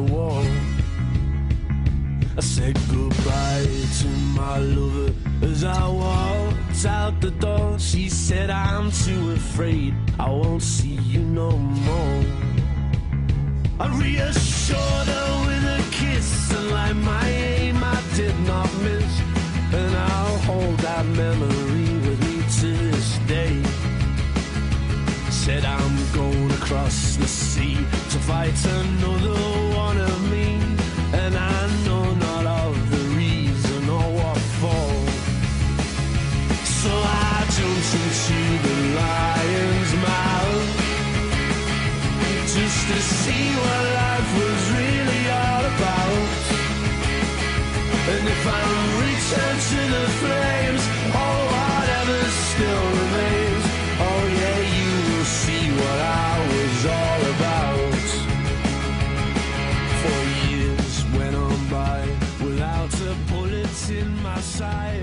the wall. I said goodbye to my lover as I walked out the door. She said, I'm too afraid I won't see you no more. I reassured her with a kiss, and like my aim I did not miss. And I'll hold that memory with me to this day. Said I'm going across the sea to fight another one of me, and I know not of the reason or what for. So I jumped into the lion's mouth just to see what life was really all about. And if I return to the flames, or whatever still remains, oh yeah, you will see what I was all about. 4 years went on by without a bullet in my side.